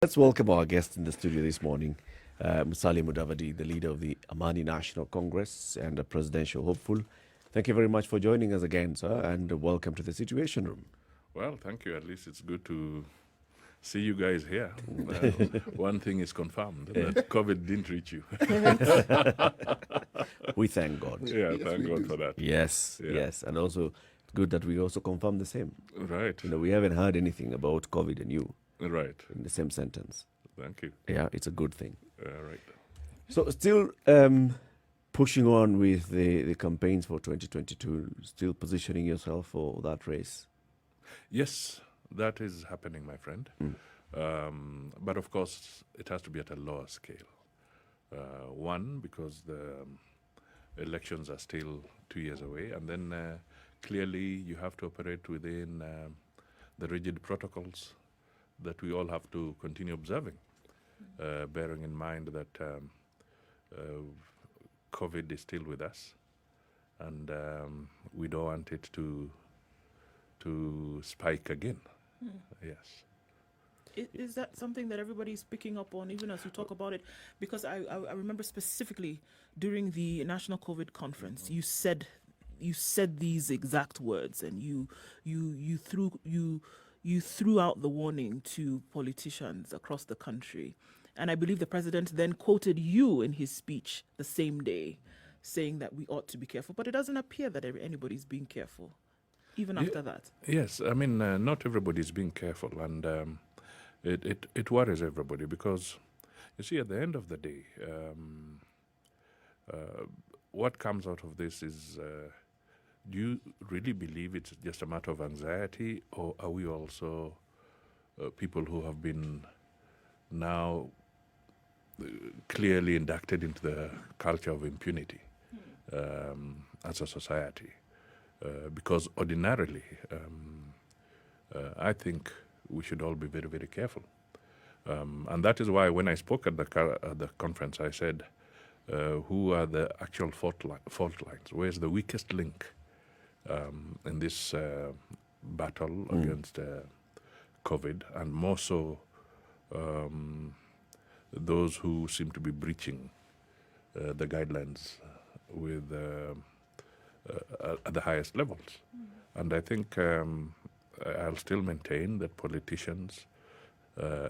Let's welcome our guest in the studio this morning, Musalia Mudavadi, the leader of the Amani National Congress and a presidential hopeful. Thank you very much for joining us again, sir, and welcome to the Situation Room. Well, thank you. At least it's good to see you guys here. One thing is confirmed, that COVID didn't reach you. We thank God. Yeah, thank God for that. Yes, Yeah. yes. And also, it's good that we also confirm the same. Right, We haven't heard anything about COVID and you right. in the same sentence. Thank you. Yeah, it's a good thing. Right. So, still pushing on with the campaigns for 2022, still positioning yourself for that race. Yes, that is happening, my friend. But of course, it has to be at a lower scale. One, because the elections are still 2 years away, and then clearly you have to operate within the rigid protocols that we all have to continue observing, bearing in mind that COVID is still with us, and we don't want it to spike again. Yes. Is that something that everybody's picking up on, even as we talk about it? Because I remember specifically during the National COVID Conference, you said these exact words, and you threw out the warning to politicians across the country. And I believe the president then quoted you in his speech the same day, saying that we ought to be careful. But it doesn't appear that anybody's being careful, even after that. Yes, I mean, not everybody is being careful, and it worries everybody because, you see, at the end of the day, what comes out of this is, do you really believe it's just a matter of anxiety, or are we also people who have been now clearly inducted into the culture of impunity as a society? Because ordinarily, I think we should all be very, very careful. And that is why when I spoke at the conference, I said, who are the actual fault lines? Where's the weakest link in this battle against COVID? And more so, those who seem to be breaching the guidelines with at the highest levels. And I think I'll still maintain that politicians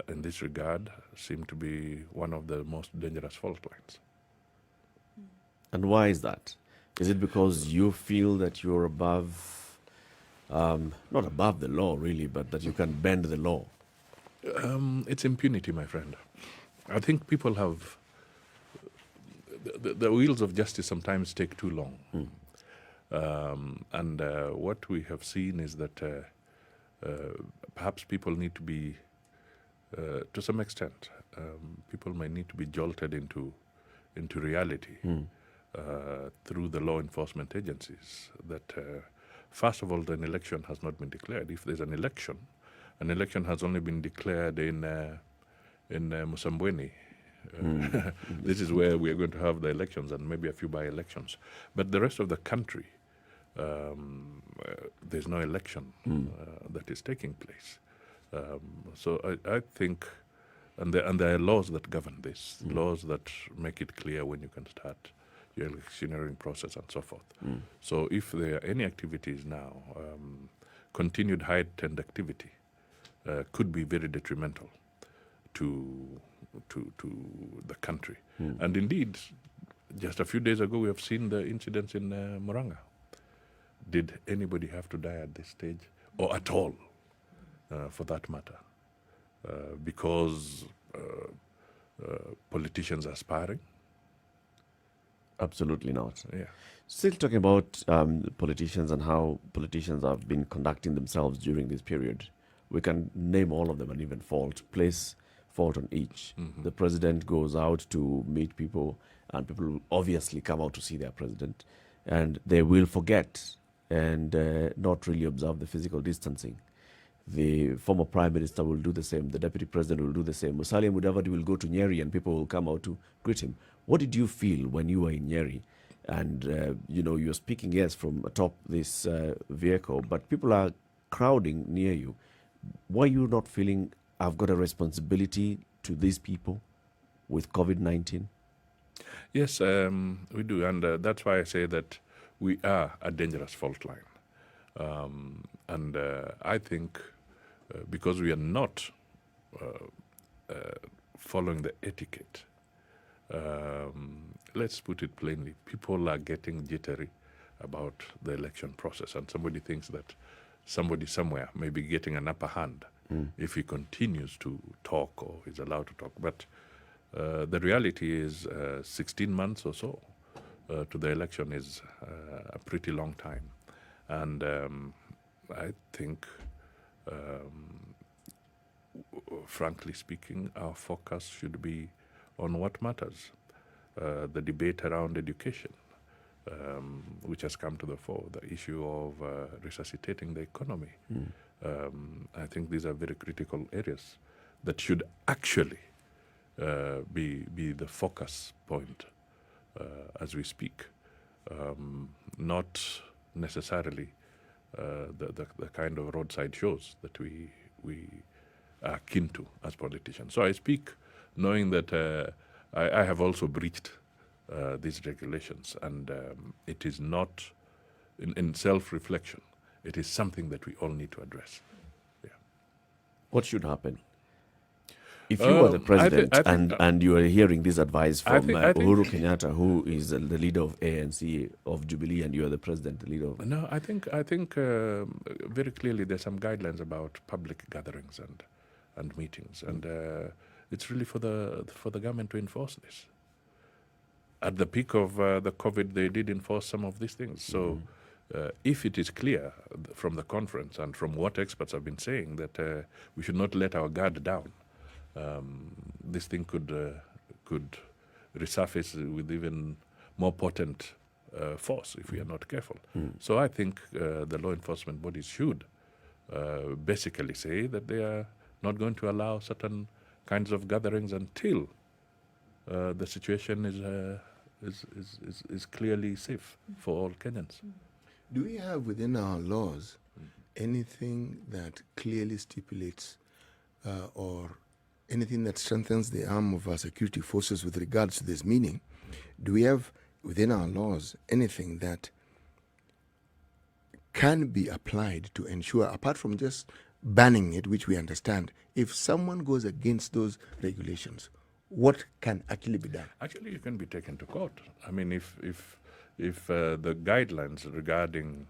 in this regard seem to be one of the most dangerous fault lines. And why is that? Is it because you feel that you're above, not above the law really, but that you can bend the law? It's impunity, my friend. I think people have, the wheels of justice sometimes take too long. And what we have seen is that perhaps people need to be, to some extent, people may need to be jolted into reality through the law enforcement agencies. That first of all, an election has not been declared. If there's an election has only been declared in Musambweni. This is where we are going to have the elections and maybe a few by-elections. But the rest of the country, there's no election that is taking place. So I think, and there are laws that govern this, laws that make it clear when you can start your electioneering process and so forth. So if there are any activities now, continued heightened activity could be very detrimental to the country. And indeed, just a few days ago, we have seen the incidents in Moranga. Did anybody have to die at this stage, or at all, for that matter? Because politicians are aspiring? Absolutely not. Yeah. Still talking about politicians and how politicians have been conducting themselves during this period. We can name all of them and even place fault on each. The president goes out to meet people, and people obviously come out to see their president, and they will forget and not really observe the physical distancing. The former prime minister will do the same. The deputy president will do the same. Musalia Mudavadi will go to Nyeri, and people will come out to greet him. What did you feel when you were in Nyeri? And, you're speaking, yes, from atop this vehicle, but people are crowding near you. Were you not feeling have got a responsibility to these people with COVID-19? Yes, we do, and that's why I say that we are a dangerous fault line. And I think because we are not following the etiquette, let's put it plainly, people are getting jittery about the election process, and somebody thinks that somebody somewhere may be getting an upper hand if he continues to talk or is allowed to talk. But the reality is 16 months or so to the election is a pretty long time. And I think, frankly speaking, our focus should be on what matters. The debate around education, which has come to the fore, the issue of resuscitating the economy. I think these are very critical areas that should actually be the focus point as we speak, not necessarily the kind of roadside shows that we are keen to as politicians. So I speak knowing that I have also breached these regulations, and it is not, in self-reflection, it is something that we all need to address. Yeah. What should happen? If you were the president I think, and you are hearing this advice from I think Uhuru Kenyatta, who is the leader of ANC, of Jubilee, and you are the president, the leader of... No, I think very clearly there's some guidelines about public gatherings and meetings, and it's really for the government to enforce this. At the peak of the COVID, they did enforce some of these things. So if it is clear from the conference and from what experts have been saying that we should not let our guard down, this thing could resurface with even more potent force if we are not careful. So I think the law enforcement bodies should basically say that they are not going to allow certain kinds of gatherings until the situation is clearly safe for all Kenyans. Do we have within our laws anything that clearly stipulates or anything that strengthens the arm of our security forces with regards to this meaning? Do we have within our laws anything that can be applied to ensure, apart from just banning it, which we understand, if someone goes against those regulations, what can actually be done? Actually, you can be taken to court. I mean, if the guidelines regarding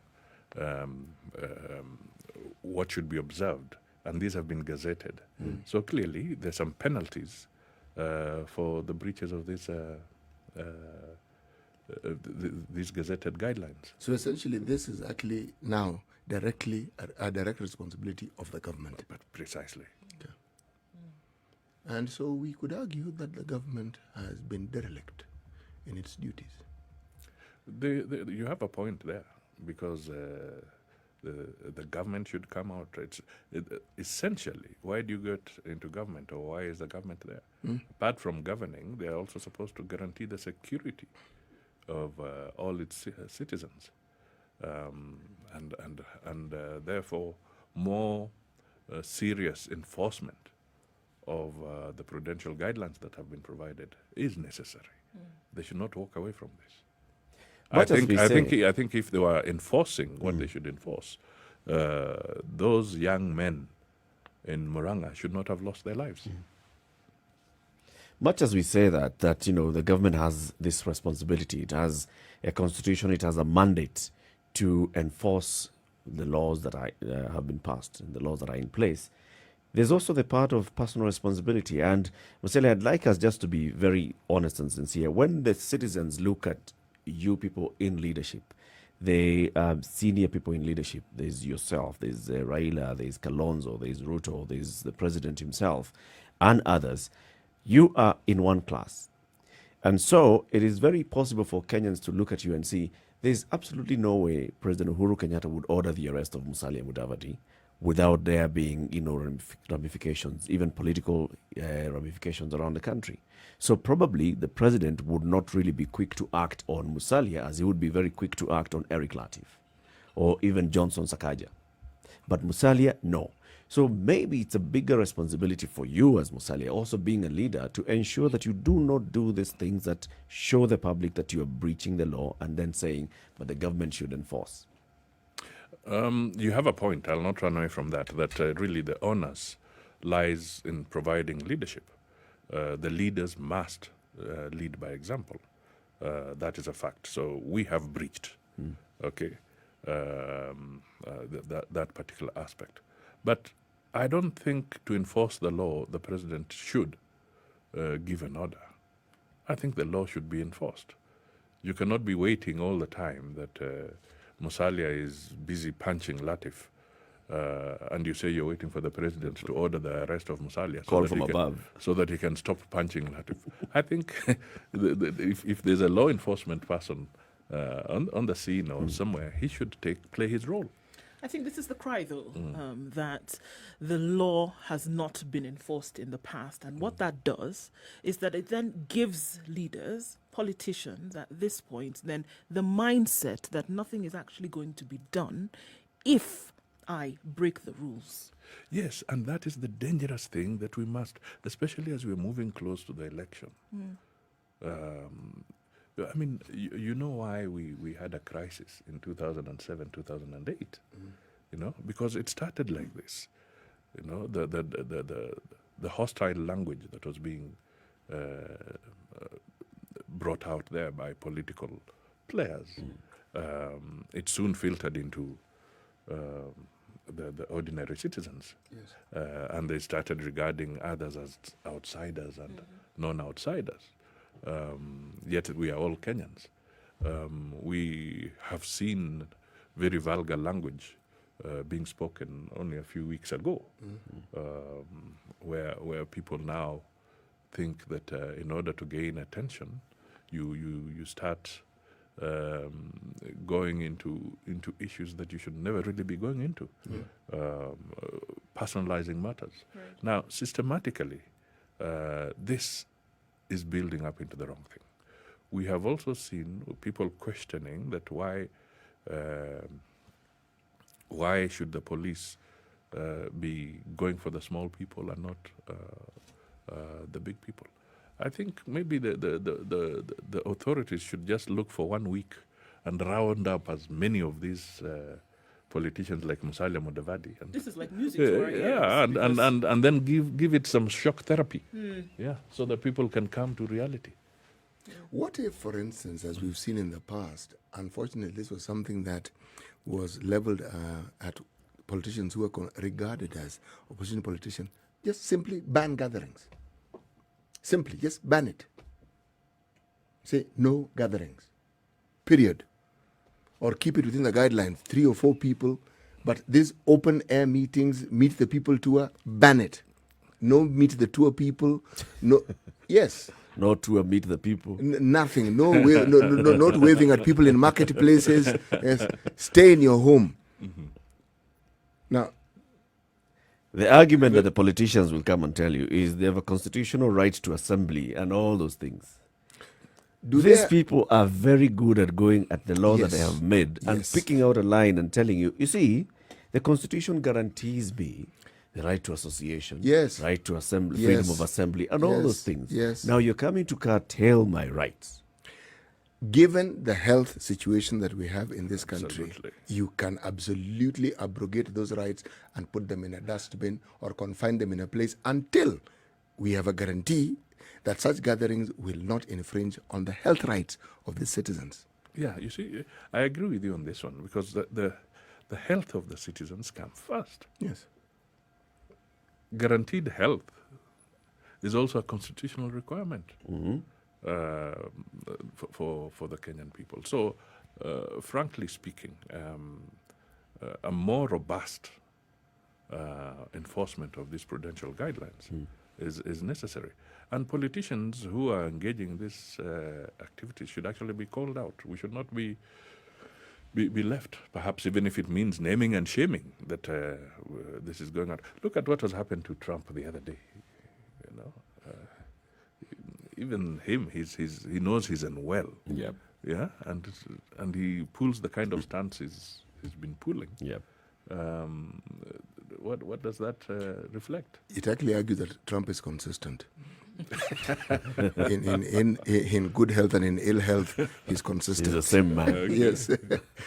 what should be observed, and these have been gazetted, so clearly there's some penalties for the breaches of these gazetted guidelines. So essentially, this is actually now directly a direct responsibility of the government. But precisely. Okay. And so we could argue that the government has been derelict in its duties. You have a point there, because the government should come out. Essentially, why do you get into government, or why is the government there? Apart from governing, they are also supposed to guarantee the security of all its citizens, and therefore more serious enforcement of the prudential guidelines that have been provided is necessary. They should not walk away from this. I think if they were enforcing what they should enforce, those young men in Murang'a should not have lost their lives. Much as we say that the government has this responsibility, it has a constitution, it has a mandate to enforce the laws that have been passed and the laws that are in place. There's also the part of personal responsibility. And Musalia, I'd like us just to be very honest and sincere. When the citizens look at you people in leadership, the senior people in leadership, there's yourself, there's Raila, there's Kalonzo, there's Ruto, there's the president himself, and others, you are in one class. And so it is very possible for Kenyans to look at you and see there's absolutely no way President Uhuru Kenyatta would order the arrest of Musalia Mudavadi without there being, ramifications, even political ramifications around the country. So probably the president would not really be quick to act on Musalia as he would be very quick to act on Eric Latif or even Johnson Sakaja. But Musalia, no. So maybe it's a bigger responsibility for you as Musalia, also being a leader, to ensure that you do not do these things that show the public that you are breaching the law and then saying, but the government should enforce. You have a point. I'll not run away from that. That really the onus lies in providing leadership. The leaders must lead by example. That is a fact. So we have breached, okay, that particular aspect. But I don't think to enforce the law, the president should give an order. I think the law should be enforced. You cannot be waiting all the time that Musalia is busy punching Latif, and you say you're waiting for the president to order the arrest of Musalia. Call from above. So that he can stop punching Latif. I think if there's a law enforcement person on the scene or somewhere, he should play his role. I think this is the cry, though, that the law has not been enforced in the past. And what that does is that it then gives leaders, politicians at this point, then the mindset that nothing is actually going to be done if I break the rules. Yes, and that is the dangerous thing that we must, especially as we're moving close to the election. I mean, you know why we had a crisis in 2007, 2008, you know, because it started like this, you know, the hostile language that was being brought out there by political players. It soon filtered into the ordinary citizens, and they started regarding others as outsiders and non-outsiders. Yet we are all Kenyans. We have seen very vulgar language being spoken only a few weeks ago, where people now think that in order to gain attention, you start going into issues that you should never really be going into, personalizing matters. Right. Now, systematically, this is building up into the wrong thing. We have also seen people questioning that why should the police be going for the small people and not the big people? I think maybe the authorities should just look for 1 week and round up as many of these politicians like Musalia, Mudavadi. And This is like music to our ears. yeah, because- and then give it some shock therapy. Yeah, so that people can come to reality. What if, for instance, as we've seen in the past, unfortunately, this was something that was leveled at politicians who were regarded as opposition politicians, just simply ban gatherings. Simply, just ban it. Say, no gatherings, period. Or keep it within the guidelines, 3 or 4 people. But these open air meetings, meet the people tour, ban it. No meet the tour people, no, yes. No tour, meet the people. Nothing. No, not waving at people in marketplaces. Yes. Stay in your home. Now, The argument that the politicians will come and tell you is they have a constitutional right to assembly and all those things. These people are very good at going at the law that they Yes. have made and Yes. picking out a line and telling you, you see, the Constitution guarantees me the right to association, Yes. right to assembly, Yes. freedom of assembly, and all Yes. those things. Yes. Now you're coming to curtail my rights. given the health situation that we have in this country, Absolutely. you can absolutely abrogate those rights and put them in a dustbin or confine them in a place until we have a guarantee that such gatherings will not infringe on the health rights of the citizens. Yeah, you see, I agree with you on this one because the health of the citizens come first. Yes. Guaranteed health is also a constitutional requirement for the Kenyan people. So, frankly speaking, a more robust enforcement of these prudential guidelines is necessary. And politicians who are engaging in these activities should actually be called out. We should not be left, perhaps even if it means naming and shaming that this is going on. Look at what has happened to Trump the other day. You know, even him, he knows he's unwell. Yep. Yeah, and he pulls the kind of stance he's been pulling. Yep. what does that reflect? It actually argues that Trump is consistent. in good health and in ill health, he's consistent. He's the same man. Yes.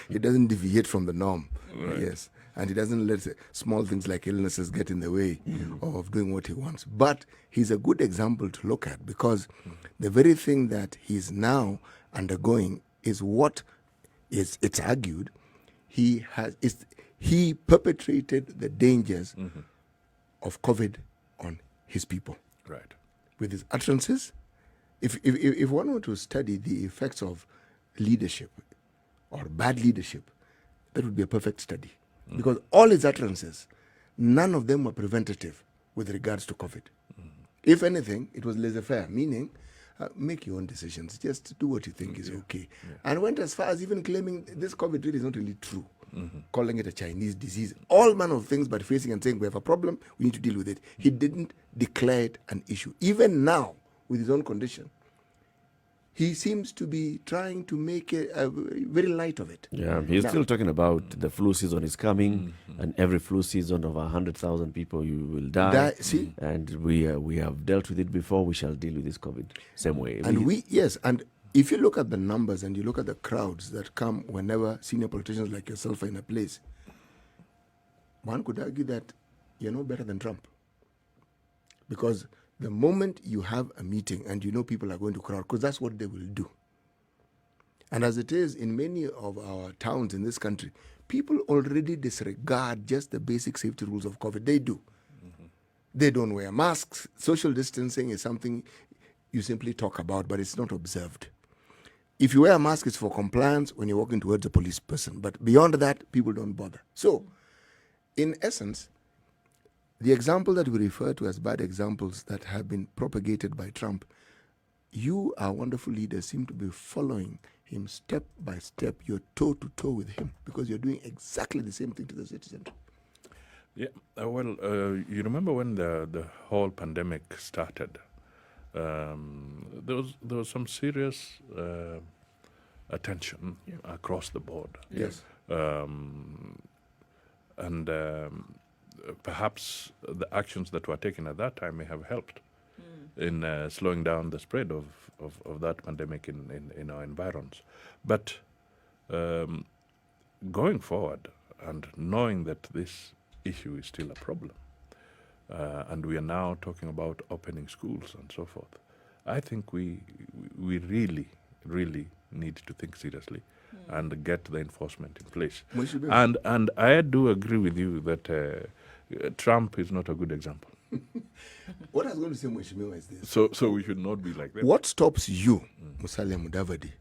He doesn't deviate from the norm. Right. Yes. And he doesn't let small things like illnesses get in the way of doing what he wants. But he's a good example to look at, because the very thing that he's now undergoing is what it's argued he perpetrated the dangers of COVID on his people. Right. With his utterances. If one were to study the effects of leadership or bad leadership, that would be a perfect study. Because all his utterances, none of them were preventative with regards to COVID. If anything, it was laissez-faire, meaning make your own decisions. Just do what you think is okay. And went as far as even claiming this COVID really is not really true. Calling it a Chinese disease. All manner of things, but facing and saying we have a problem, we need to deal with it. He didn't declare it an issue. Even now, with his own condition, he seems to be trying to make a very light of it. Yeah, he's still talking about the flu season is coming, and every flu season of 100,000 people you will die. See? And we have dealt with it before. We shall deal with this COVID same way. And and if you look at the numbers and you look at the crowds that come whenever senior politicians like yourself are in a place, one could argue that you're no better than Trump. Because the moment you have a meeting and you know people are going to crowd, because that's what they will do. And as it is in many of our towns in this country, people already disregard just the basic safety rules of COVID. They do. They don't wear masks. Social distancing is something you simply talk about, but it's not observed. If you wear a mask, it's for compliance when you're walking towards a police person. But beyond that, people don't bother. So, in essence, the example that we refer to as bad examples that have been propagated by Trump, you, our wonderful leaders, seem to be following him step by step. You're toe to toe with him because you're doing exactly the same thing to the citizen. Yeah, you remember when the whole pandemic started, there was some serious attention across the board. Yes. And perhaps the actions that were taken at that time may have helped in slowing down the spread of that pandemic in our environs. But going forward and knowing that this issue is still a problem, and we are now talking about opening schools and so forth, I think we really need to think seriously and get the enforcement in place. And I do agree with you that Trump is not a good example. What I was going to say, Mheshimiwa, is this. So we should not be like that. What stops you, Musalia Mudavadi,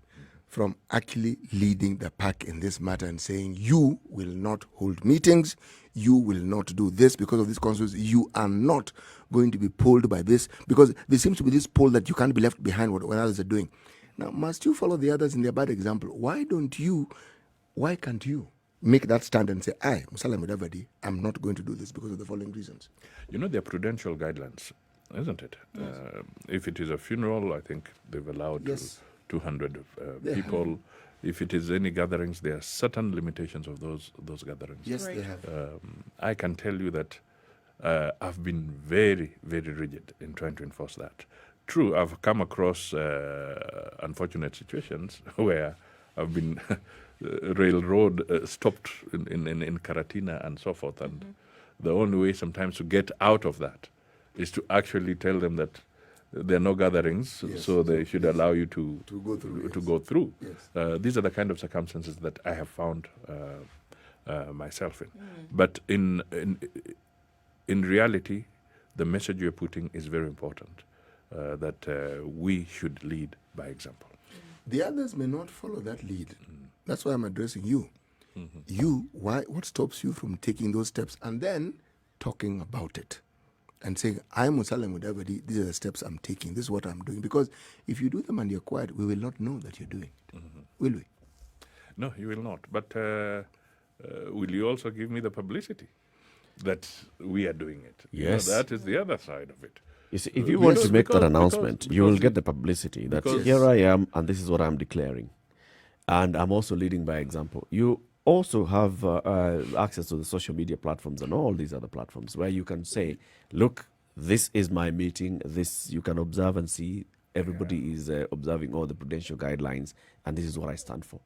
from actually leading the pack in this matter and saying you will not hold meetings, you will not do this because of this constituency, you are not going to be polled by this, because there seems to be this poll that you can't be left behind what others are doing. Now, must you follow the others in their bad example? Why can't you make that stand and say, I, Musalia Mudavadi, I'm not going to do this because of the following reasons? You know, they're prudential guidelines, isn't it? Yes. If it is a funeral, I think they've allowed 200 people. If it is any gatherings, there are certain limitations of those gatherings. Yes, they have. I can tell you that I've been very, very rigid in trying to enforce that. True, I've come across unfortunate situations where I've been railroad stopped in Karatina and so forth, and the only way sometimes to get out of that is to actually tell them that there are no gatherings, so they should allow you to go through. Yes. These are the kind of circumstances that I have found myself in. But in reality, the message you're putting is very important, that we should lead by example. The others may not follow that lead. That's why I'm addressing you. What stops you from taking those steps and then talking about it? And saying, I'm Musalia Mudavadi, these are the steps I'm taking, this is what I'm doing. Because if you do them and you're quiet, we will not know that you're doing it. Will we? No, you will not. But will you also give me the publicity that we are doing it? Yes. You know, that is the other side of it. You see, if you want to make that announcement, you will get the publicity that here I am and this is what I'm declaring. And I'm also leading by example. You also have access to the social media platforms and all these other platforms where you can say, look, this is my meeting. This you can observe and see. Everybody is observing all the prudential guidelines, and this is what I stand for.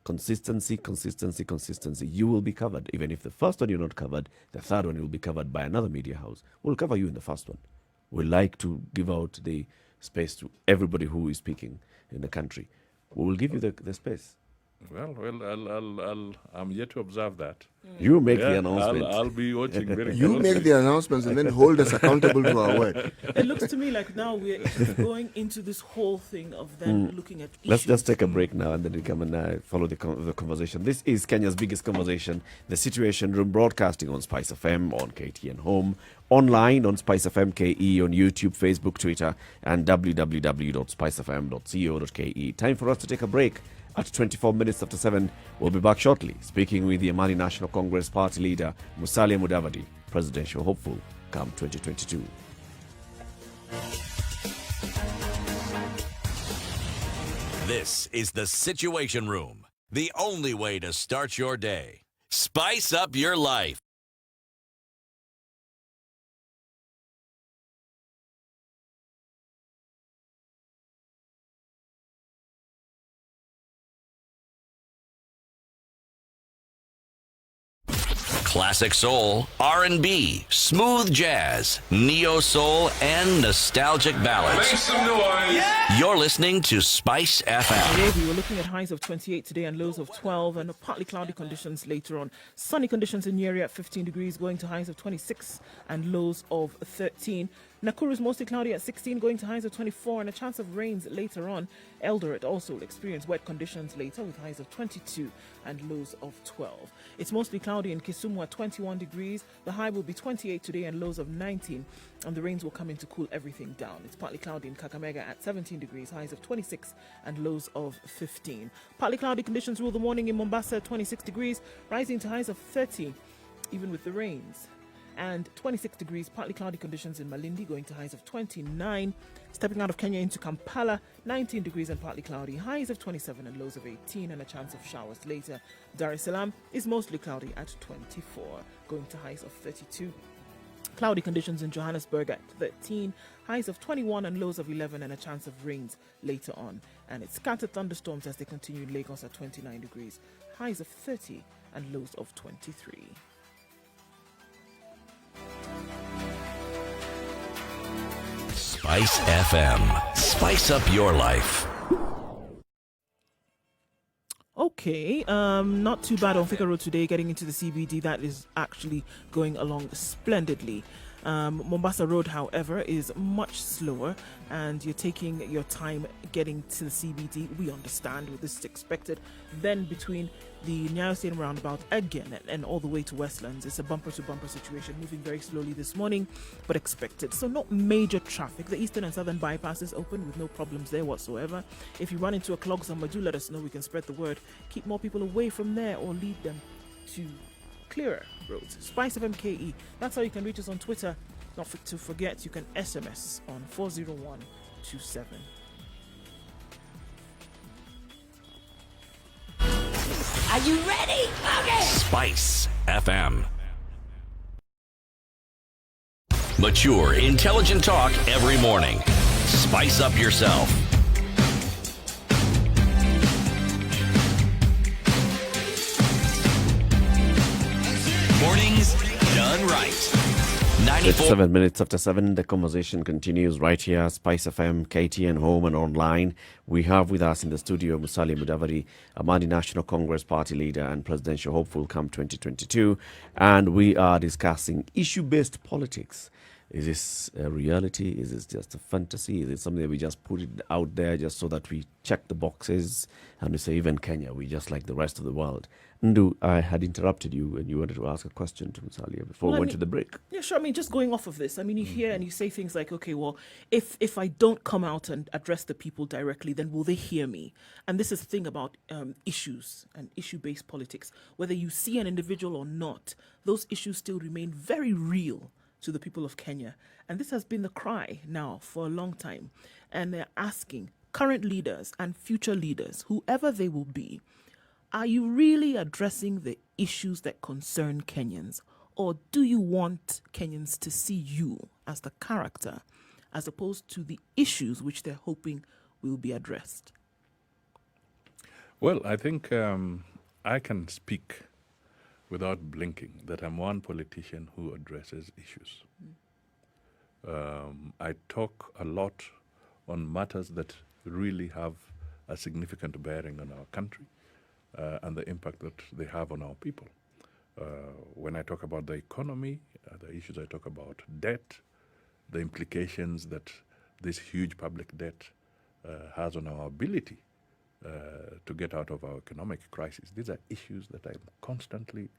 Consistency, consistency, consistency. You will be covered. Even if the first one you're not covered, the third one will be covered by another media house. We'll cover you in the first one. We like to give out the space to everybody who is speaking in the country. We will give you the space. Well, I'm yet to observe that. You make Yeah, the announcement. I'll be watching very You closely. make the announcements and then hold us accountable to our word. It looks to me like now we're going into this whole thing of then looking at issues. Let's just take a break now and then we come and follow the conversation. This is Kenya's biggest conversation, the Situation Room, broadcasting on Spice FM, on KTN Home, online on Spice FM KE, on YouTube, Facebook, Twitter, and www.spicefm.co.ke. Time for us to take a break. At 24 minutes after 7, we'll be back shortly, speaking with the Amani National Congress Party leader, Musalia Mudavadi, presidential hopeful come 2022. This is the Situation Room, the only way to start your day. Spice up your life. Classic soul, R&B, smooth jazz, neo soul, and nostalgic ballads. Make some noise. Yeah. You're listening to Spice FM. Nairobi, we're looking at highs of 28 today and lows of 12, and partly cloudy conditions later on. Sunny conditions in Nyeri at 15 degrees, going to highs of 26 and lows of 13. Nakuru is mostly cloudy at 16, going to highs of 24, and a chance of rains later on. Eldoret also will experience wet conditions later with highs of 22 and lows of 12. It's mostly cloudy in Kisumu at 21 degrees. The high will be 28 today and lows of 19, and the rains will come in to cool everything down. It's partly cloudy in Kakamega at 17 degrees, highs of 26 and lows of 15. Partly cloudy conditions rule the morning in Mombasa at 26 degrees, rising to highs of 30, even with the rains. And 26 degrees, partly cloudy conditions in Malindi, going to highs of 29. Stepping out of Kenya into Kampala, 19 degrees and partly cloudy, highs of 27 and lows of 18, and a chance of showers later. Dar es Salaam is mostly cloudy at 24, going to highs of 32. Cloudy conditions in Johannesburg at 13, highs of 21 and lows of 11, and a chance of rains later on. And it's scattered thunderstorms as they continue in Lagos at 29 degrees, highs of 30 and lows of 23. Spice FM. Spice up your life. Okay, not too bad on Thika Road today, getting into the CBD. That is actually going along splendidly. Mombasa Road, however, is much slower, and you're taking your time getting to the CBD. We understand this is expected. Then between the Nyayo Stadium roundabout again and all the way to Westlands, it's a bumper-to-bumper situation, moving very slowly this morning, but expected. So not major traffic. The eastern and southern bypass is open with no problems there whatsoever. If you run into a clog somewhere, do let us know. We can spread the word. Keep more people away from there or lead them to clearer roads. Spice FM KE. That's how you can reach us on Twitter. Not to forget, you can SMS on 40127. Are you ready? Okay. Spice FM. Mature, intelligent talk every morning. Spice up yourself. Mornings done right. 94. 7 minutes after 7, the conversation continues right here, Spice FM, KTN Home and online. We have with us in the studio Musalia Mudavadi, Amani National Congress Party leader and presidential hopeful come 2022. And we are discussing issue-based politics. Is this a reality? Is this just a fantasy? Is it something that we just put it out there just so that we check the boxes and we say, even Kenya, we just like the rest of the world? Ndu, I had interrupted you and you wanted to ask a question to Musalia before we went to the break. Yeah, sure. I mean, just going off of this, I mean, you hear and you say things like, okay, well, if I don't come out and address the people directly, then will they hear me? And this is the thing about issues and issue-based politics. Whether you see an individual or not, those issues still remain very real to the people of Kenya. And this has been the cry now for a long time. And they're asking current leaders and future leaders, whoever they will be, are you really addressing the issues that concern Kenyans? Or do you want Kenyans to see you as the character as opposed to the issues which they're hoping will be addressed? Well, I think I can speak without blinking that I'm one politician who addresses issues. I talk a lot on matters that really have a significant bearing on our country and the impact that they have on our people. When I talk about the economy, the issues I talk about debt, the implications that this huge public debt has on our ability to get out of our economic crisis. These are issues that I'm constantly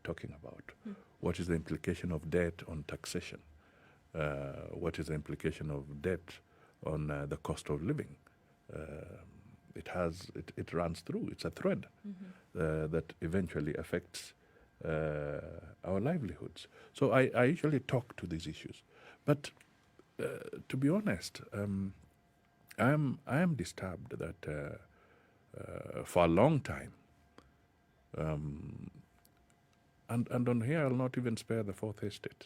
talking about. What is the implication of debt on taxation? What is the implication of debt on the cost of living? It runs through. It's a thread that eventually affects our livelihoods. So I usually talk to these issues. But to be honest, I am disturbed that for a long time, and on here I'll not even spare the fourth estate.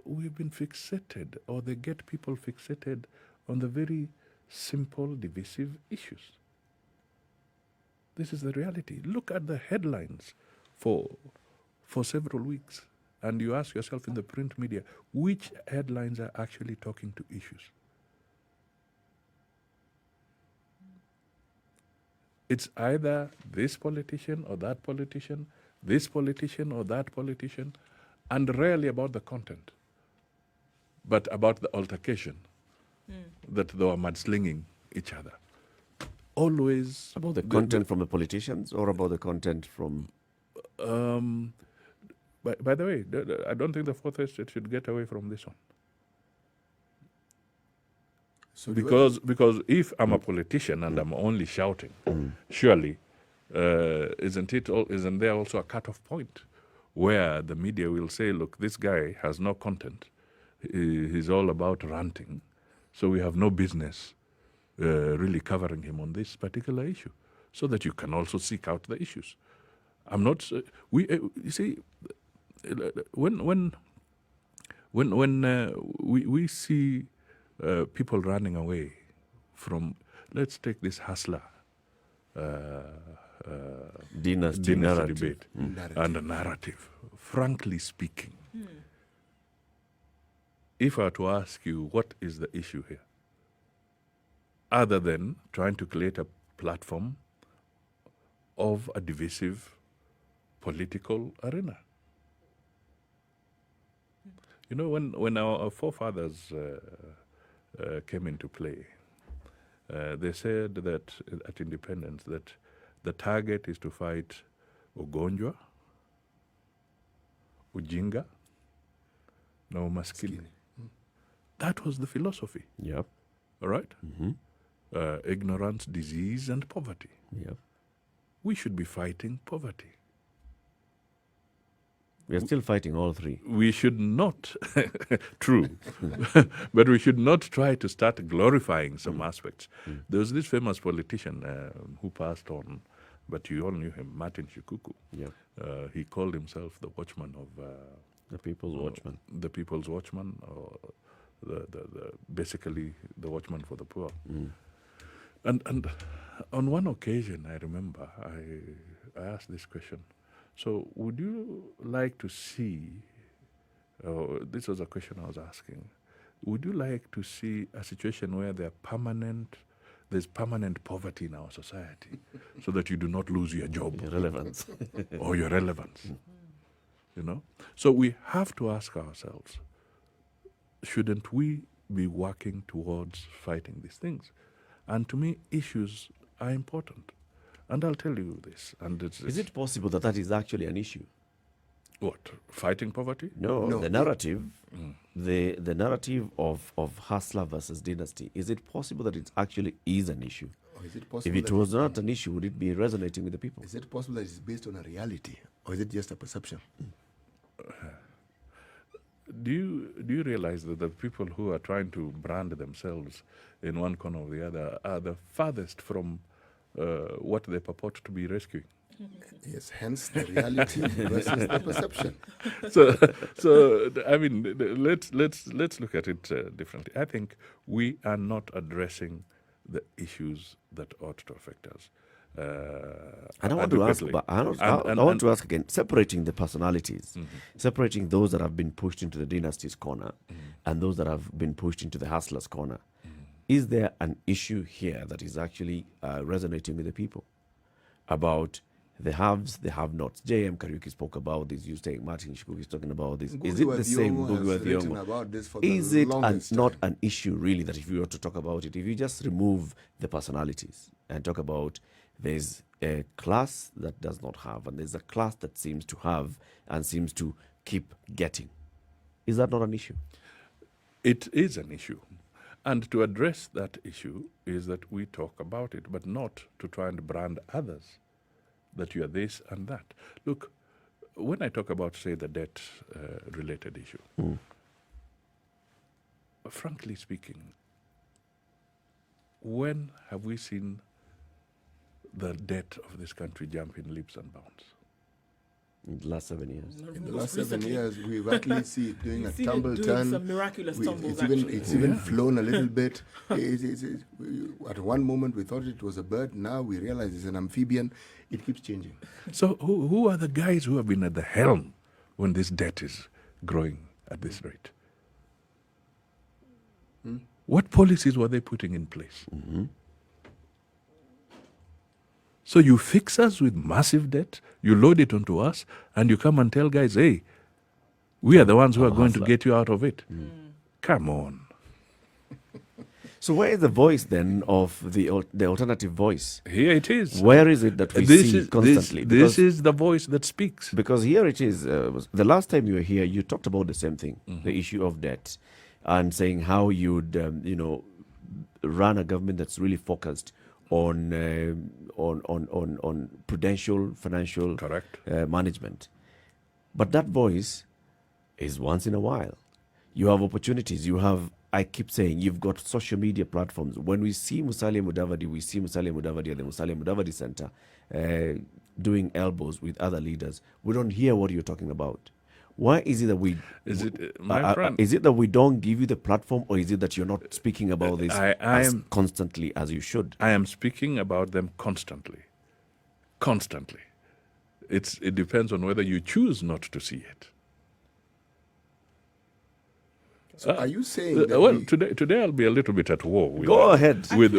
We've been fixated, or they get people fixated on the very simple, divisive issues. This is the reality. Look at the headlines for several weeks, and you ask yourself in the print media, which headlines are actually talking to issues? It's either this politician or that politician, this politician or that politician, and rarely about the content, but about the altercation that they are mudslinging each other. Always About the content from the politicians or about the content from... By the way, I don't think the fourth estate should get away from this one. So Because if I'm a politician and I'm only shouting, surely isn't there also a cutoff point where the media will say, look, this guy has no content. He's all about ranting. So we have no business really covering him on this particular issue, so that you can also seek out the issues. I'm not. You see, when we see people running away from, let's take this hustler dynasty narrative. debate and a narrative. Frankly speaking, if I were to ask you what is the issue here, other than trying to create a platform of a divisive political arena. You know, when our forefathers came into play, they said that at independence that the target is to fight ugonjwa, ujinga, na umaskini. That was the philosophy. Yep. All right? Ignorance, disease, and poverty. Yep. We should be fighting poverty. We are still fighting all three. We should not, true, but we should not try to start glorifying some aspects. There was this famous politician who passed on, but you all knew him, Martin Shikuku. Yep. He called himself the watchman of... The people's watchman. The people's watchman, or basically the watchman for the poor. And on one occasion, I remember, I asked this question. So would you like to see, this was a question I was asking, would you like to see a situation where there's permanent poverty in our society so that you do not lose your job Irrelevance. or your relevance? You know? So we have to ask ourselves, shouldn't we be working towards fighting these things? And to me, issues are important. And I'll tell you this. And Is it possible that that is actually an issue? what? Fighting poverty? No. The narrative, the narrative of hustler versus dynasty, is it possible that it actually is an issue? Or is it possible If it that was not an issue, would it be resonating with the people? is it possible that it's based on a reality, or is it just a perception? Do you realize that the people who are trying to brand themselves in one corner or the other are the farthest from what they purport to be rescuing. Yes, hence the reality versus the perception. So I mean, let's look at it differently. I think we are not addressing the issues that ought to affect us. And I want to ask, adequately. I want to ask again, separating the personalities, separating those that have been pushed into the dynasty's corner and those that have been pushed into the hustler's corner. Is there an issue here that is actually resonating with the people about the haves, the have-nots? J.M. Kariuki spoke about this. You saying Martin Shikuki is talking about this. Is it the same? Is it not an issue really that if you were to talk about it, if you just remove the personalities and talk about there's a class that does not have and there's a class that seems to have and seems to keep getting, is that not an issue? It is an issue. And to address that issue is that we talk about it, but not to try and brand others that you are this and that. Look, when I talk about, say, the debt-related issue, frankly speaking, when have we seen the debt of this country jump in leaps and bounds? In the last 7 years. In the last 7 years, we've actually seen it doing a tumble doing turn. some miraculous tumbles, It's even flown a little bit. At one moment, we thought it was a bird. Now we realize it's an amphibian. It keeps changing. So who are the guys who have been at the helm when this debt is growing at this rate? What policies were they putting in place? So you fix us with massive debt, you load it onto us, and you come and tell guys, hey, we are the ones who are going to get you out of it. Come on. So where is the voice then of the alternative voice? Here it is. Where is it that we see constantly? This is the voice that speaks. Because here it is. The last time you were here, you talked about the same thing, the issue of debt, and saying how you'd, run a government that's really focused on prudential financial management. But that voice is once in a while. You have opportunities. You have, I keep saying, you've got social media platforms. When we see Musalia Mudavadi, we see Musalia Mudavadi at the Musalia Mudavadi Center doing elbows with other leaders. We don't hear what you're talking about. Why is it that we... Is it that we don't give you the platform, or is it that you're not speaking about this as constantly as you should? I am speaking about them constantly. Constantly. It depends on whether you choose not to see it. So are you saying that well, today I'll be a little bit at war with. Go ahead. I'll be.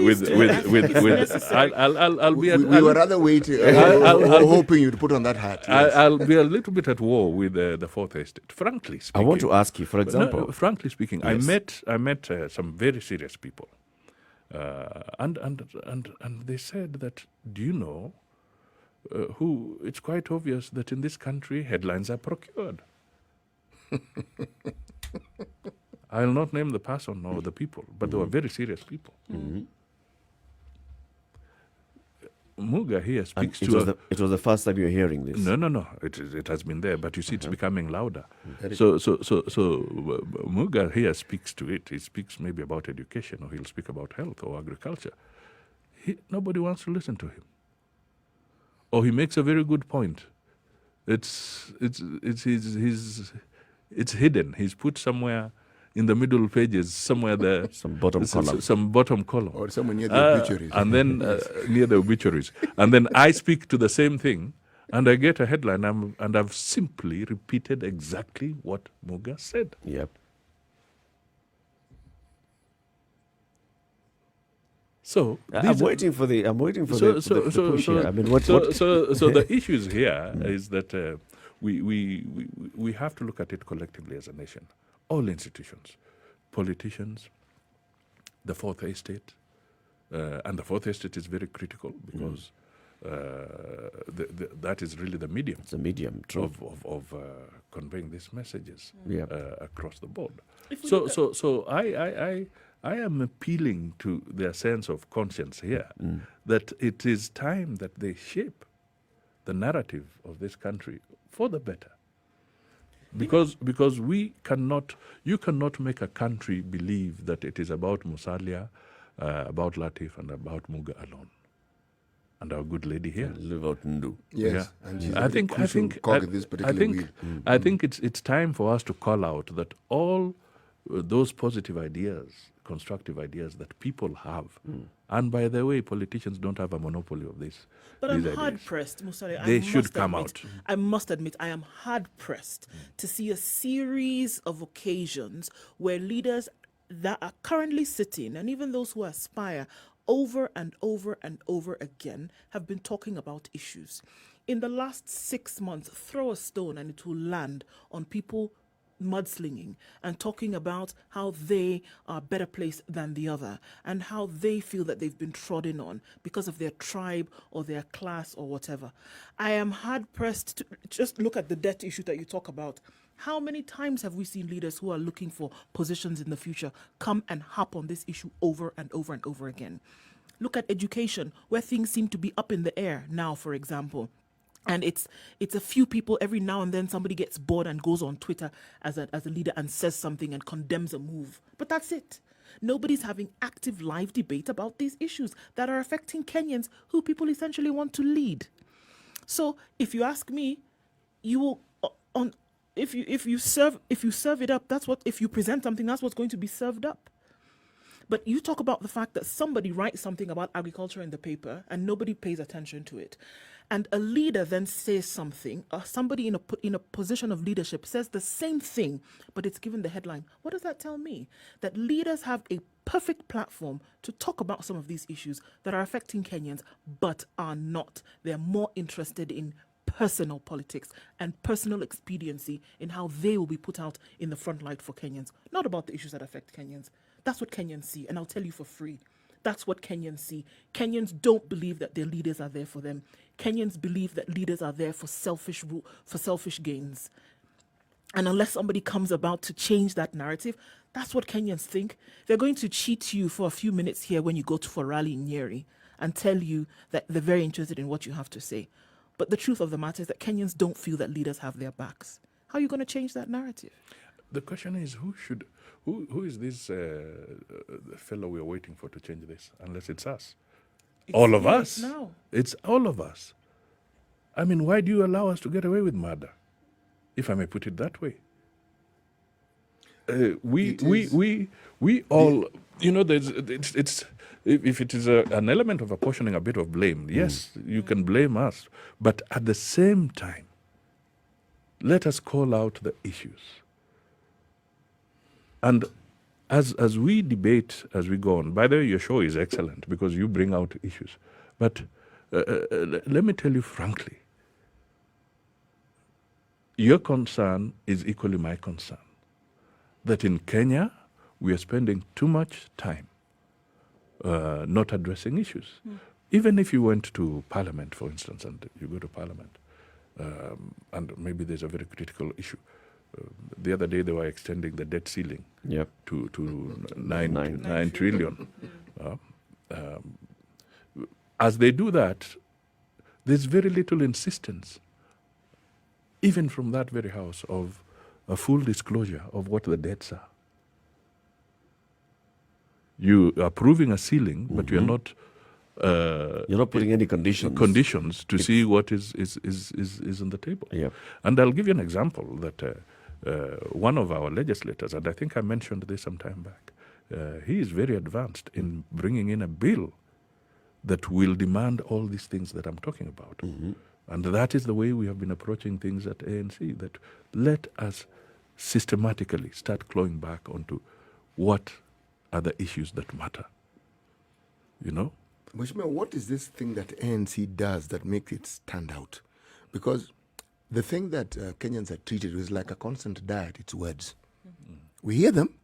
We were rather waiting, hoping you'd put on that hat. Yes. I'll be a little bit at war with the Fourth Estate. Frankly speaking, I want to ask you, for example. Frankly speaking, yes. I met some very serious people, and they said that, do you know, who? It's quite obvious that in this country headlines are procured. I'll not name the person or the people, but they were very serious people. Muga here speaks to... It was the first time you're hearing this. No. It has been there, but you see it's becoming louder. So Muga here speaks to it. He speaks maybe about education, or he'll speak about health or agriculture. Nobody wants to listen to him. Or he makes a very good point. It's hidden. He's put somewhere in the middle pages, somewhere there. Some bottom column. Or somewhere near the obituaries. And then near the obituaries. And then I speak to the same thing, and I get a headline, and I've simply repeated exactly what Muga said. Yep. So I'm waiting for the push here. I mean, so the issues here is that we have to look at it collectively as a nation. All institutions, politicians, the Fourth Estate, and the Fourth Estate is very critical because that is really the medium. It's a medium, true. of conveying these messages across the board. So I am appealing to their sense of conscience here that it is time that they shape the narrative of this country for the better. Because you cannot make a country believe that it is about Musalia, about Latif, and about Muga alone. and our good lady here. Live out Ndu. Yes, and she's I a think crucial cog in this particular wheel. I think it's time for us to call out that all those positive ideas, constructive ideas that people have, and by the way, politicians don't have a monopoly of this. But I'm these hard ideas. pressed, Musalia. They I should must come admit, out. I must admit, I am hard pressed to see a series of occasions where leaders that are currently sitting, and even those who aspire, over and over and over again, have been talking about issues. In the last 6 months, throw a stone and it will land on people mudslinging and talking about how they are better placed than the other and how they feel that they've been trodden on because of their tribe or their class or whatever. I am hard pressed to just look at the debt issue that you talk about. How many times have we seen leaders who are looking for positions in the future come and harp on this issue over and over and over again? Look at education, where things seem to be up in the air now, for example. And it's a few people. Every now and then somebody gets bored and goes on Twitter as a leader and says something and condemns a move. But that's it. Nobody's having active live debate about these issues that are affecting Kenyans who people essentially want to lead. So if you ask me, you will if you serve it up, that's what, if you present something, that's what's going to be served up. But you talk about the fact that somebody writes something about agriculture in the paper and nobody pays attention to it. And a leader then says something, or somebody in a position of leadership says the same thing, but it's given the headline. What does that tell me? That leaders have a perfect platform to talk about some of these issues that are affecting Kenyans, but are not. They're more interested in personal politics and personal expediency in how they will be put out in the front light for Kenyans, not about the issues that affect Kenyans. That's what Kenyans see, and I'll tell you for free. That's what Kenyans see. Kenyans don't believe that their leaders are there for them. Kenyans believe that leaders are there for selfish gains. And unless somebody comes about to change that narrative, that's what Kenyans think. They're going to cheat you for a few minutes here when you go to a rally in Nyeri and tell you that they're very interested in what you have to say. But the truth of the matter is that Kenyans don't feel that leaders have their backs. How are you going to change that narrative? The question is, who is this fellow we are waiting for to change this? Unless it's us. All of us. Now. It's all of us. I mean, why do you allow us to get away with murder? If I may put it that way. We all, you know, if it is an element of apportioning a bit of blame, yes, you can blame us. But at the same time, let us call out the issues. And as we debate, as we go on, by the way, your show is excellent because you bring out issues. But let me tell you frankly, your concern is equally my concern. That in Kenya, we are spending too much time not addressing issues. Even if you went to Parliament, for instance, and you go to Parliament, and maybe there's a very critical issue. The other day they were extending the debt ceiling to 9 trillion. As they do that, there's very little insistence, even from that very house, of a full disclosure of what the debts are. You are approving a ceiling, but you're not putting any conditions to see what is on the table. And I'll give you an example that one of our legislators, and I think I mentioned this some time back, he is very advanced in bringing in a bill that will demand all these things that I'm talking about. And that is the way we have been approaching things at ANC, that let us systematically start clawing back onto what are the issues that matter. You know? Mheshimiwa, what is this thing that ANC does that makes it stand out? Because the thing that Kenyans are treated with is like a constant diet, it's words. We hear them,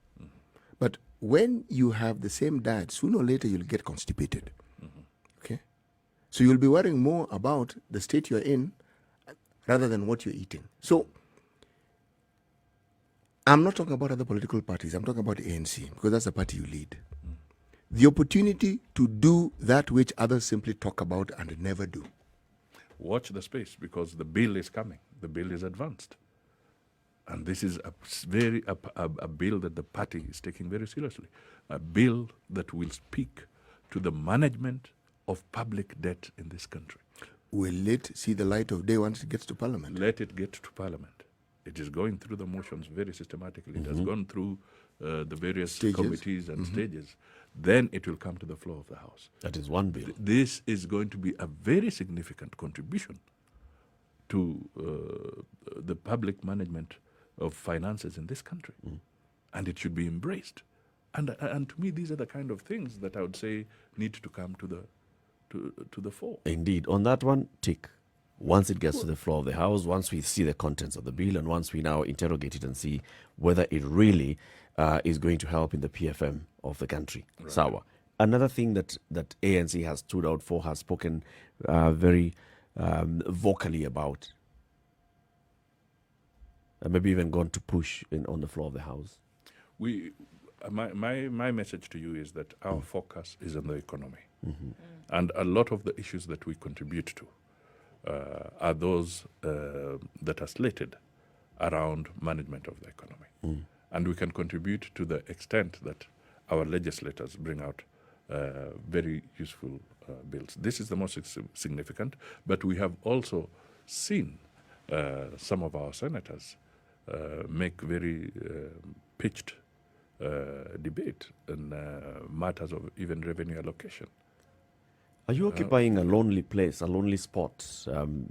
but when you have the same diet, sooner or later you'll get constipated. Okay? So you'll be worrying more about the state you're in rather than what you're eating. So I'm not talking about other political parties, I'm talking about the ANC, because that's the party you lead. The opportunity to do that which others simply talk about and never do. Watch the space, because the bill is coming. The bill is advanced. And this is a bill that the party is taking very seriously. A bill that will speak to the management of public debt in this country. Will it see the light of day once it gets to Parliament? Let it get to Parliament. It is going through the motions very systematically. It has gone through the various Stages. committees and stages. Then it will come to the floor of the House. That is one bill. This is going to be a very significant contribution to the public management of finances in this country. And it should be embraced. And to me, these are the kind of things that I would say need to come to the fore. Indeed. On that one, tick. Once it gets to the floor of the House, once we see the contents of the bill, and once we now interrogate it and see whether it really is going to help in the PFM of the country. Right. Sawa. Another thing that ANC has stood out for, has spoken very vocally about, maybe even gone to push on the floor of the House. My message to you is that our focus is on the economy. And a lot of the issues that we contribute to are those that are slated around management of the economy. And we can contribute to the extent that our legislators bring out very useful bills. This is the most significant, but we have also seen some of our senators make very pitched debate in matters of even revenue allocation. Are you occupying a lonely place, a lonely spot,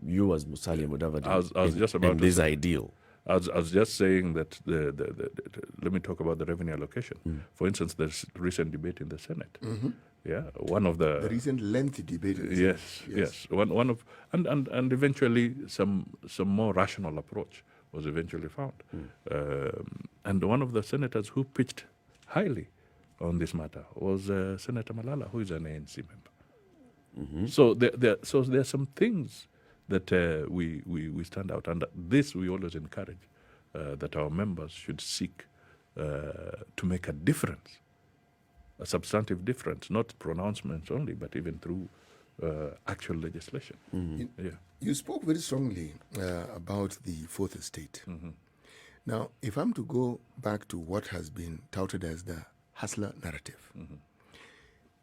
you as Musalia Mudavadi, I was just about in to this say, ideal? I was just saying that let me talk about the revenue allocation. For instance, there's recent debate in the Senate. Yeah, one of the recent lengthy debate. Yes. One of and eventually some more rational approach was eventually found. And one of the senators who pitched highly on this matter was Senator Malala, who is an ANC member. So there are some things that we stand out, and this we always encourage that our members should seek to make a difference, a substantive difference, not pronouncements only, but even through actual legislation. You spoke very strongly about the fourth estate. Now, if I'm to go back to what has been touted as the hustler narrative,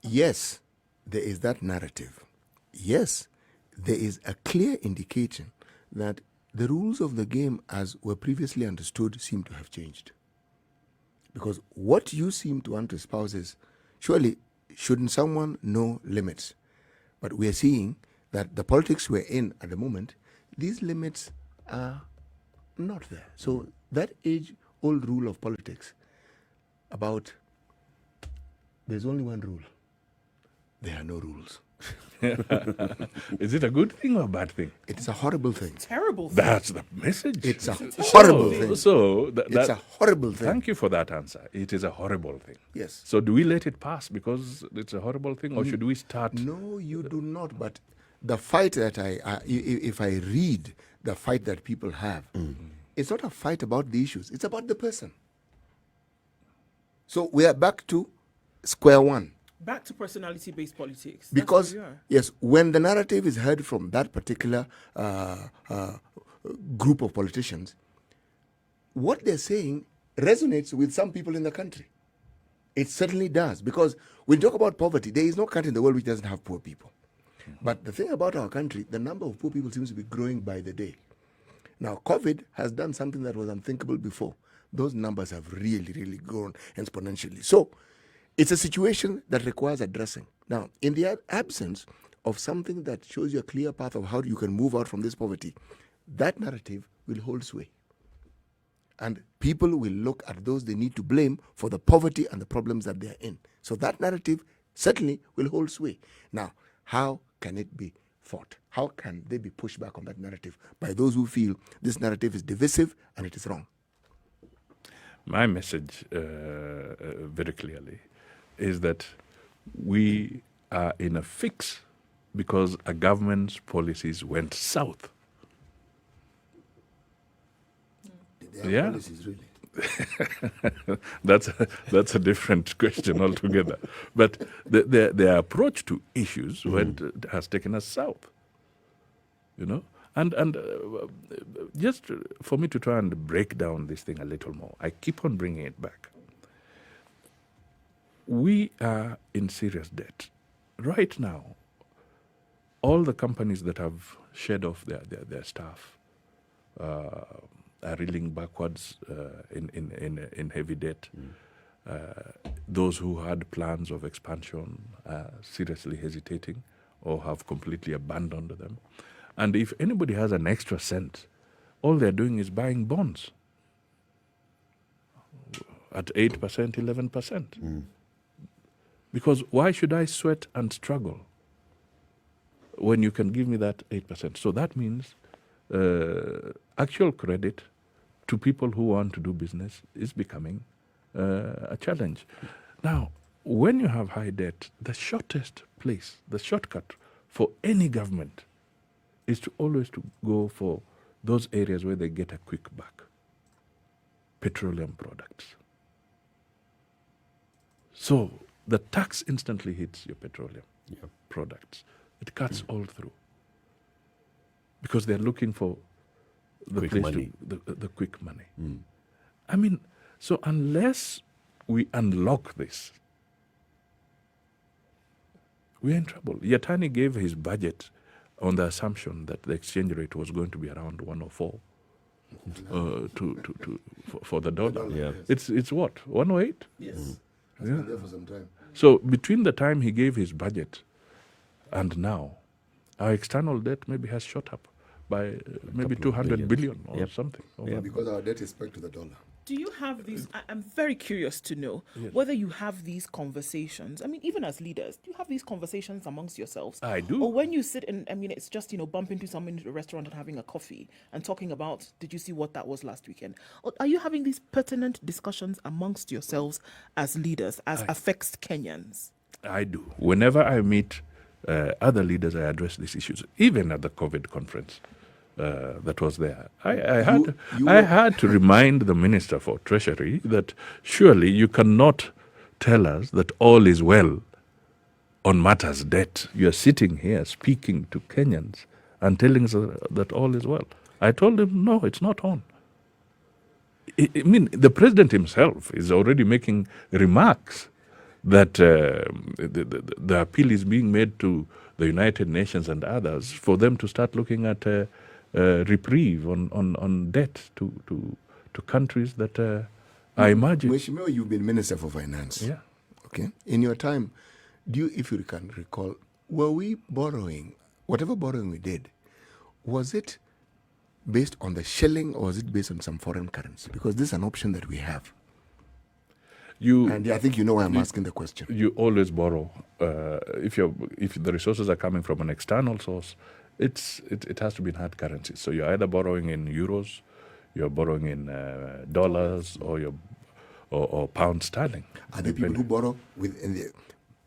yes, there is that narrative. Yes, there is a clear indication that the rules of the game as were previously understood seem to have changed. Because what you seem to want to espouse is, surely, shouldn't someone know limits? But we are seeing that the politics we're in at the moment, these limits are not there. So that age-old rule of politics about there's only one rule. There are no rules. Is it a good thing or a bad thing? It's a horrible thing. Terrible thing. That's the message. It's a horrible thing. It's a horrible thing. Thank you for that answer. It is a horrible thing. Yes. So do we let it pass because it's a horrible thing, or should we start? No, you do not. But the fight that if I read the fight that people have, it's not a fight about the issues. It's about the person. So we are back to square one. Back to personality-based politics. That's Because, where we are. yes, when the narrative is heard from that particular group of politicians, what they're saying resonates with some people in the country. It certainly does. Because when you talk about poverty, there is no country in the world which doesn't have poor people. But the thing about our country, the number of poor people seems to be growing by the day. Now, COVID has done something that was unthinkable before. Those numbers have really, really grown exponentially. So, it's a situation that requires addressing. Now, in the absence of something that shows you a clear path of how you can move out from this poverty, that narrative will hold sway. And people will look at those they need to blame for the poverty and the problems that they are in. So that narrative certainly will hold sway. Now, how can it be fought? How can they be pushed back on that narrative by those who feel this narrative is divisive and it is wrong? My message very clearly is that we are in a fix because a government's policies went south. Their policies, really. That's a different question altogether. But their approach to issues has taken us south. You know, and just for me to try and break down this thing a little more, I keep on bringing it back. We are in serious debt. Right now, all the companies that have shed off their staff are reeling backwards in heavy debt. Those who had plans of expansion are seriously hesitating or have completely abandoned them. And if anybody has an extra cent, all they're doing is buying bonds at 8%, 11%. Because why should I sweat and struggle when you can give me that 8%? So that means actual credit to people who want to do business is becoming a challenge. Now, when you have high debt, the shortest place, the shortcut for any government is to always to go for those areas where they get a quick buck. Petroleum products. So the tax instantly hits your petroleum products. It cuts all through. Because they're looking for the Quick place money. the quick money. I mean, so unless we unlock this, we're in trouble. Yatani gave his budget on the assumption that the exchange rate was going to be around 104 for the dollar. Yeah. It's what, 108? Yes. Has been there for some time. So between the time he gave his budget and now, our external debt maybe has shot up by maybe couple of 200 billion or Yep. something. Because our debt is pegged to the dollar. Do you have these? I'm very curious to know whether you have these conversations. I mean, even as leaders, do you have these conversations amongst yourselves? I do. Or when you sit and, I mean, it's just, bump into someone in a restaurant and having a coffee and talking about, did you see what that was last weekend? Or are you having these pertinent discussions amongst yourselves as leaders, as affects Kenyans? I do. Whenever I meet other leaders, I address these issues, even at the COVID conference. That was there. I had to remind the Minister for Treasury that surely you cannot tell us that all is well on matters debt. You are sitting here speaking to Kenyans and telling us that all is well. I told him, no, it's not on. I mean, the president himself is already making remarks that the appeal is being made to the United Nations and others for them to start looking at reprieve on debt to countries that I imagine. Mheshimiwa, you've been Minister for Finance. Yeah. Okay. In your time, if you can recall, were we borrowing, whatever borrowing we did, was it based on the shilling or was it based on some foreign currency? Because this is an option that we have. And I think you know why I'm asking the question. You always borrow. If the resources are coming from an external source, it has to be in hard currency. So you're either borrowing in euros, you're borrowing in dollars, or pound sterling. Are there people who borrow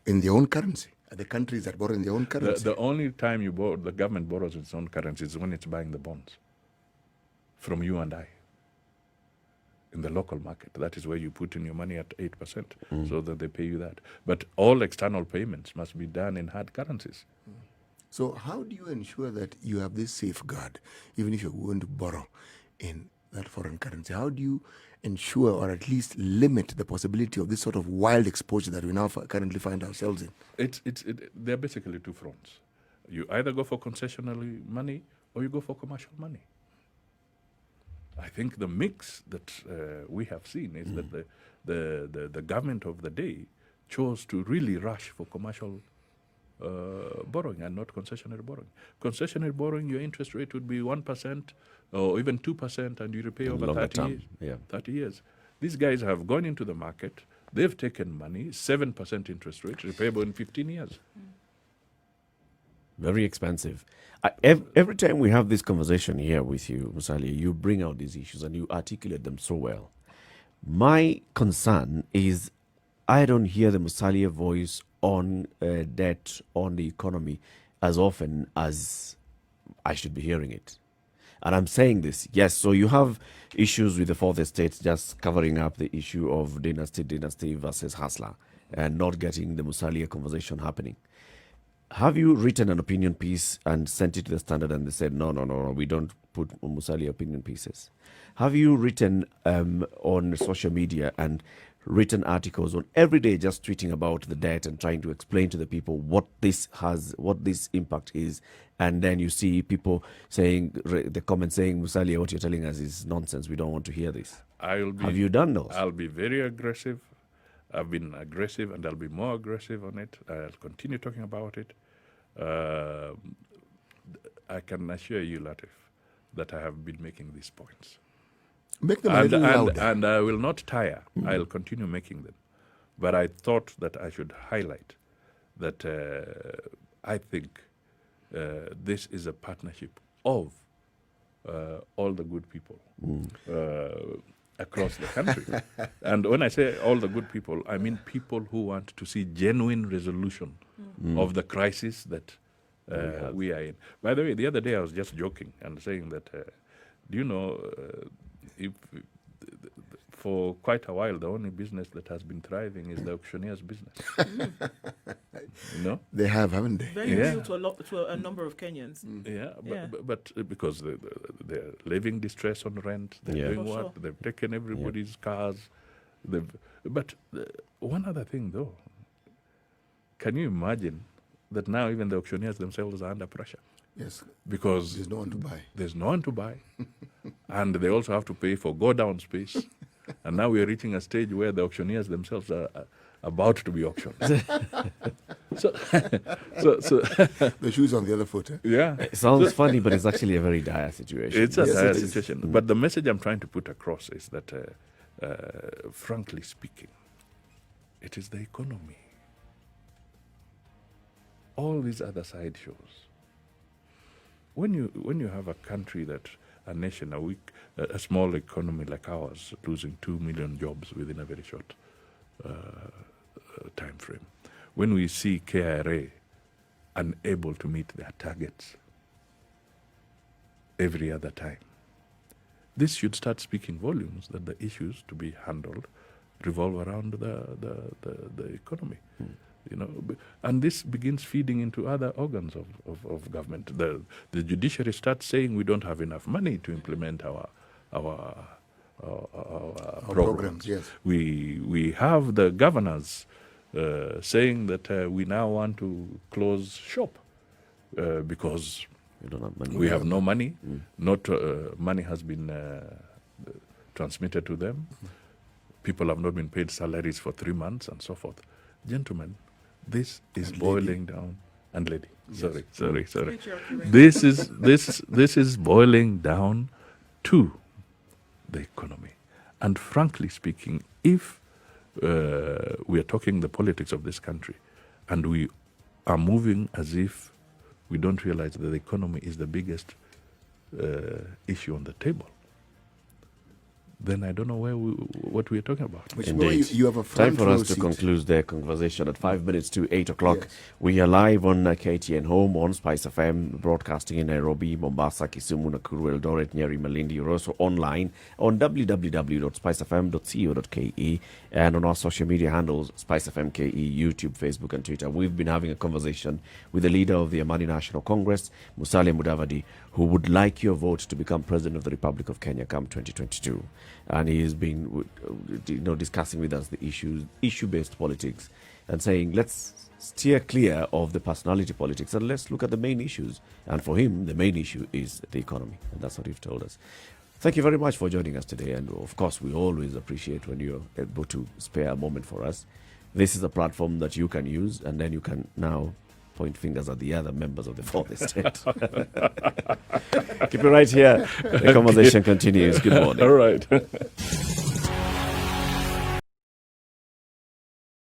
in their own currency? Are there countries that borrow in their own currency? The only time the government borrows its own currency is when it's buying the bonds from you and I. In the local market, that is where you put in your money at 8%, so that they pay you that. But all external payments must be done in hard currencies. So how do you ensure that you have this safeguard, even if you're going to borrow in that foreign currency? How do you ensure or at least limit the possibility of this sort of wild exposure that we now currently find ourselves in? There are basically two fronts. You either go for concessionary money or you go for commercial money. I think the mix that we have seen is that the government of the day chose to really rush for commercial borrowing and not concessionary borrowing. Concessionary borrowing, your interest rate would be 1% or even 2%, and you repay over 30 years. These guys have gone into the market, they've taken money, 7% interest rate, repayable in 15 years. Very expensive. Every time we have this conversation here with you, Musalia, you bring out these issues and you articulate them so well. My concern is I don't hear the Musalia voice on debt, on the economy, as often as I should be hearing it. And I'm saying this, yes, so you have issues with the fourth estate just covering up the issue of dynasty versus hustler and not getting the Musalia conversation happening. Have you written an opinion piece and sent it to the Standard and they said, no, we don't put Musalia opinion pieces? Have you written on social media and written articles on every day, just tweeting about the debt and trying to explain to the people what this impact is. And then you see people saying, the comments saying, Musalia, what you're telling us is nonsense. We don't want to hear this. Have you done those? I'll be very aggressive. I've been aggressive, and I'll be more aggressive on it. I'll continue talking about it. I can assure you, Latif, that I have been making these points. Make them a little louder. And I will not tire. I'll continue making them. But I thought that I should highlight that I think this is a partnership of all the good people across the country. And when I say all the good people, I mean people who want to see genuine resolution of the crisis that we are in. By the way, the other day I was just joking and saying that, do you know, if for quite a while, the only business that has been thriving is the auctioneer's business. You know? They have, haven't they? Very real to a number of Kenyans. But because they're living distress on rent, they're doing For what? sure. They've taken everybody's cars. But one other thing, though, can you imagine that now even the auctioneers themselves are under pressure? Yes. Because There's no one to buy. There's no one to buy. And they also have to pay for go-down space. And now we are reaching a stage where the auctioneers themselves are about to be auctioned. so The shoe's on the other foot. yeah. It sounds funny, but it's actually a very dire situation. It's a Yes, dire it is. situation. But the message I'm trying to put across is that, frankly speaking, it is the economy. All these other side shows. When you have a country a nation, a small economy like ours, losing 2 million jobs within a very short time frame, when we see KRA unable to meet their targets every other time, this should start speaking volumes that the issues to be handled revolve around the economy. You know, and this begins feeding into other organs of government. The judiciary starts saying we don't have enough money to implement our programs. Yes. We have the governors saying that we now want to close shop because We don't have money. we have no money. Not money has been transmitted to them. People have not been paid salaries for 3 months and so forth. Gentlemen, this is boiling down. And lady, sorry. Patriarchy, right? This is boiling down to the economy. And frankly speaking, if we are talking the politics of this country, and we are moving as if we don't realize that the economy is the biggest issue on the table, then I don't know what we are talking about. Which Indeed. you have a Time front for row us to seat. conclude the conversation at 5 minutes to 8 o'clock. Yes. We are live on KTN Home, on Spice FM, broadcasting in Nairobi, Mombasa, Kisumu, Nakuru, Eldoret, Nyeri, Malindi. You're also online on www.spicefm.co.ke and on our social media handles, Spice FM KE, YouTube, Facebook, and Twitter. We've been having a conversation with the leader of the Amani National Congress, Musalia Mudavadi, who would like your vote to become President of the Republic of Kenya come 2022. And he has been, discussing with us the issue-based politics, and saying let's steer clear of the personality politics and let's look at the main issues. And for him, the main issue is the economy, and that's what he's told us. Thank you very much for joining us today, and of course, we always appreciate when you're able to spare a moment for us. This is a platform that you can use, and then you can now point fingers at the other members of the fourth estate. Keep it right here. The conversation continues. Good morning. All right.